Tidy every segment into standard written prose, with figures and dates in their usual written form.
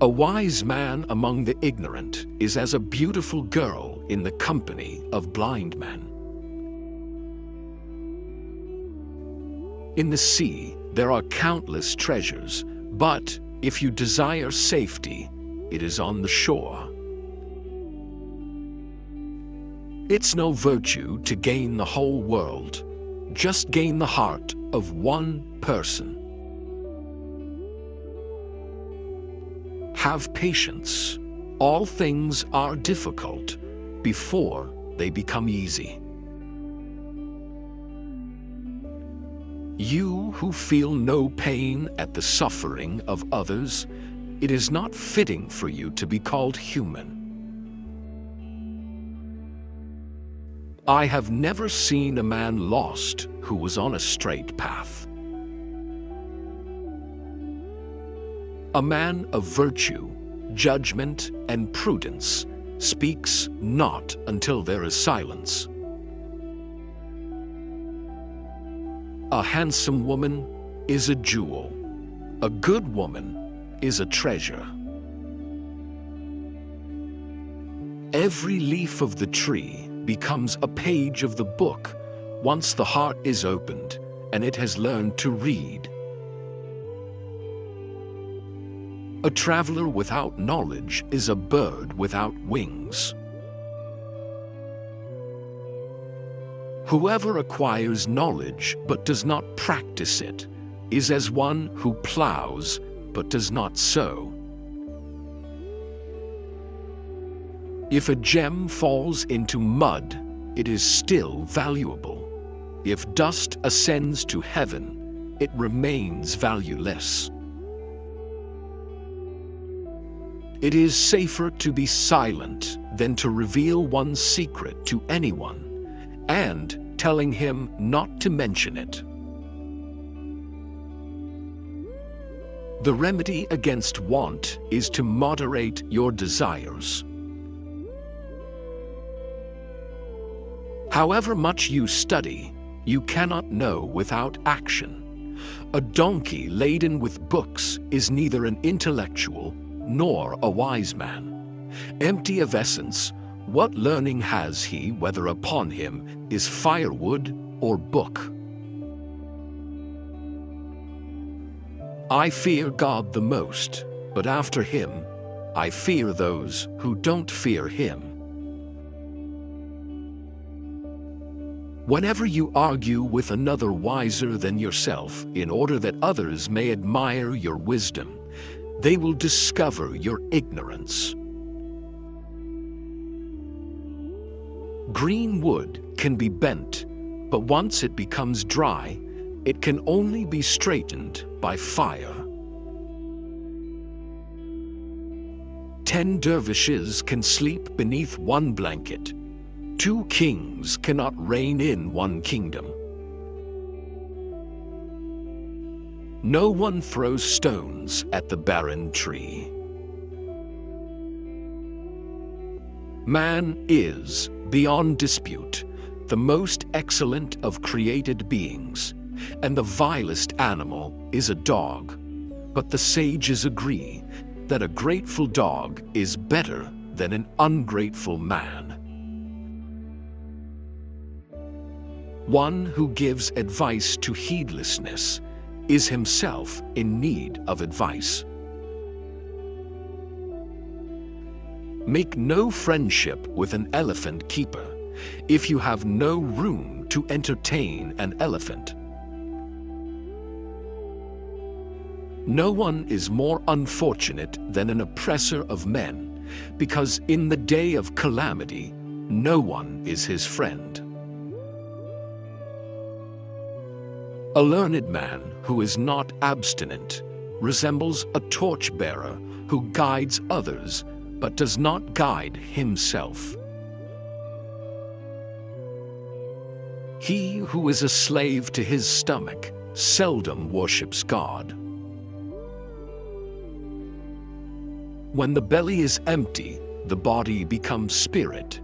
A wise man among the ignorant is as a beautiful girl in the company of blind men. In the sea, there are countless treasures, but if you desire safety, it is on the shore. It's no virtue to gain the whole world. Just gain the heart of one person. Have patience. All things are difficult before they become easy. You who feel no pain at the suffering of others, it is not fitting for you to be called human. I have never seen a man lost who was on a straight path. A man of virtue, judgment, and prudence speaks not until there is silence. A handsome woman is a jewel. A good woman is a treasure. Every leaf of the tree becomes a page of the book once the heart is opened and it has learned to read. A traveler without knowledge is a bird without wings. Whoever acquires knowledge but does not practice it is as one who plows but does not sow. If a gem falls into mud, it is still valuable. If dust ascends to heaven, it remains valueless. It is safer to be silent than to reveal one's secret to anyone, and telling him not to mention it. The remedy against want is to moderate your desires. However much you study, you cannot know without action. A donkey laden with books is neither an intellectual nor a wise man. Empty of essence, what learning has he whether upon him is firewood or book? I fear God the most, but after him, I fear those who don't fear him. Whenever you argue with another wiser than yourself in order that others may admire your wisdom, they will discover your ignorance. Green wood can be bent, but once it becomes dry, it can only be straightened by fire. 10 dervishes can sleep beneath one blanket. 2 kings cannot reign in one kingdom. No one throws stones at the barren tree. Man is, beyond dispute, the most excellent of created beings, and the vilest animal is a dog. But the sages agree that a grateful dog is better than an ungrateful man. One who gives advice to heedlessness is himself in need of advice. Make no friendship with an elephant keeper if you have no room to entertain an elephant. No one is more unfortunate than an oppressor of men, because in the day of calamity, no one is his friend. A learned man who is not abstinent resembles a torchbearer who guides others but does not guide himself. He who is a slave to his stomach seldom worships God. When the belly is empty, the body becomes spirit,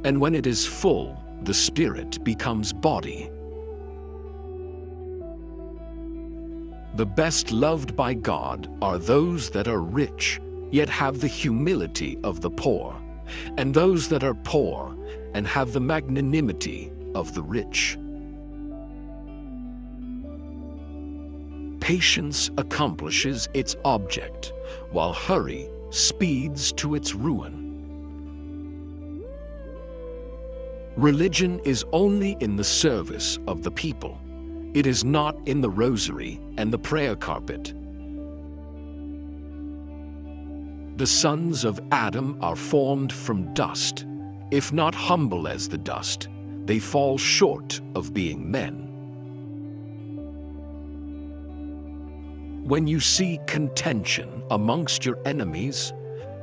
and when it is full, the spirit becomes body. The best loved by God are those that are rich, yet have the humility of the poor, and those that are poor, and have the magnanimity of the rich. Patience accomplishes its object, while hurry speeds to its ruin. Religion is only in the service of the people. It is not in the rosary and the prayer carpet. The sons of Adam are formed from dust. If not humble as the dust, they fall short of being men. When you see contention amongst your enemies,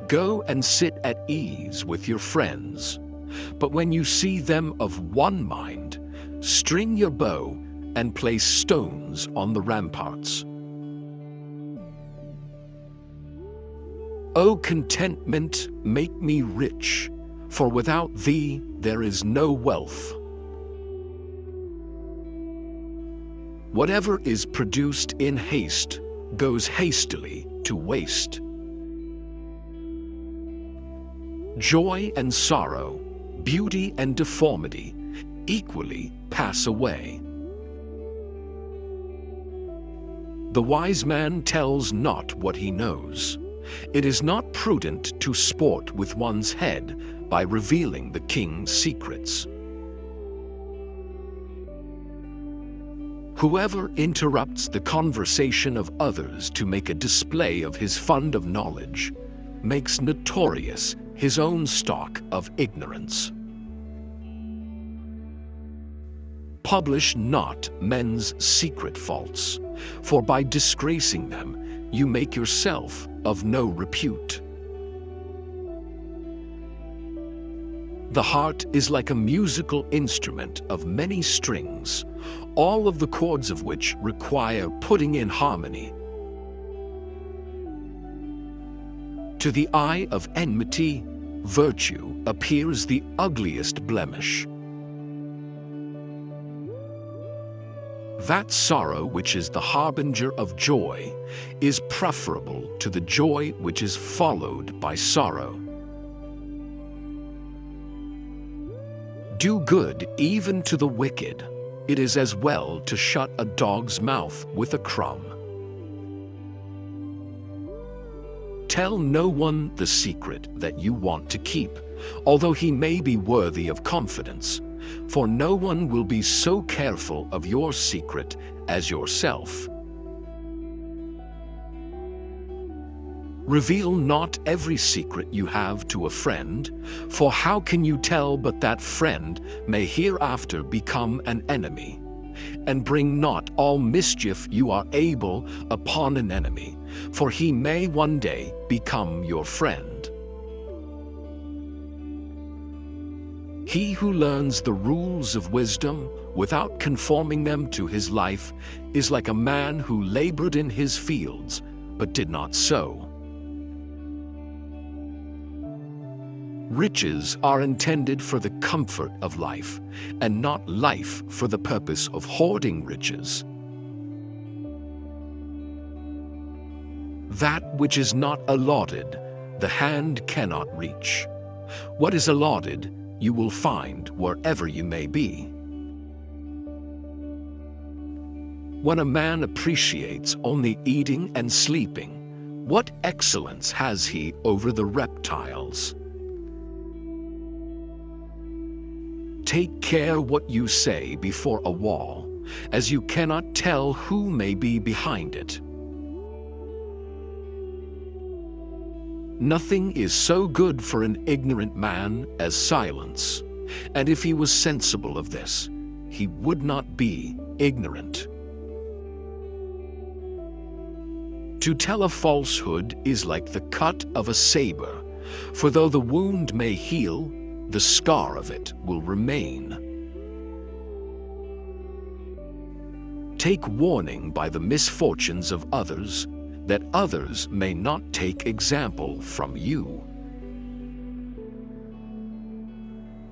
go and sit at ease with your friends. But when you see them of one mind, string your bow and place stones on the ramparts. O contentment, make me rich, for without thee there is no wealth. Whatever is produced in haste goes hastily to waste. Joy and sorrow, beauty and deformity equally pass away. The wise man tells not what he knows. It is not prudent to sport with one's head by revealing the king's secrets. Whoever interrupts the conversation of others to make a display of his fund of knowledge makes notorious his own stock of ignorance. Publish not men's secret faults, for by disgracing them you make yourself of no repute. The heart is like a musical instrument of many strings, all of the chords of which require putting in harmony. To the eye of enmity, virtue appears the ugliest blemish. That sorrow which is the harbinger of joy is preferable to the joy which is followed by sorrow. Do good even to the wicked. It is as well to shut a dog's mouth with a crumb. Tell no one the secret that you want to keep, although he may be worthy of confidence, for no one will be so careful of your secret as yourself. Reveal not every secret you have to a friend, for how can you tell but that friend may hereafter become an enemy? And bring not all mischief you are able upon an enemy, for he may one day become your friend. He who learns the rules of wisdom without conforming them to his life is like a man who labored in his fields but did not sow. Riches are intended for the comfort of life, and not life for the purpose of hoarding riches. That which is not allotted, the hand cannot reach. What is allotted, you will find wherever you may be. When a man appreciates only eating and sleeping, what excellence has he over the reptiles? Take care what you say before a wall, as you cannot tell who may be behind it. Nothing is so good for an ignorant man as silence, and if he was sensible of this, he would not be ignorant. To tell a falsehood is like the cut of a saber, for though the wound may heal, the scar of it will remain. Take warning by the misfortunes of others, that others may not take example from you.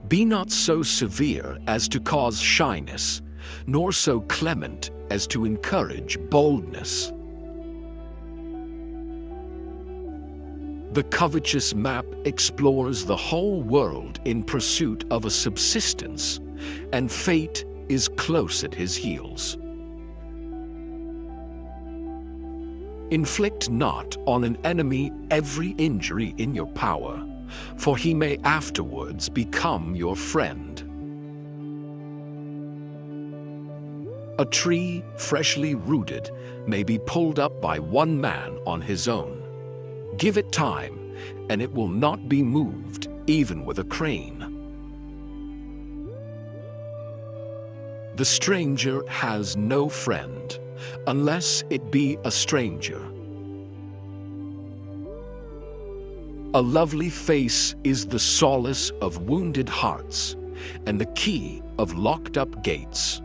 Be not so severe as to cause shyness, nor so clement as to encourage boldness. The covetous map explores the whole world in pursuit of a subsistence, and fate is close at his heels. Inflict not on an enemy every injury in your power, for he may afterwards become your friend. A tree freshly rooted may be pulled up by one man on his own. Give it time, and it will not be moved, even with a crane. The stranger has no friend, unless it be a stranger. A lovely face is the solace of wounded hearts, and the key of locked-up gates.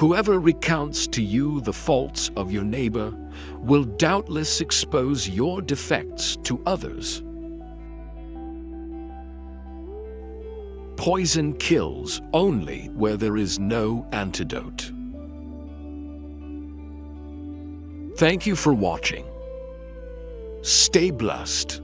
Whoever recounts to you the faults of your neighbor will doubtless expose your defects to others. Poison kills only where there is no antidote. Thank you for watching. Stay blessed.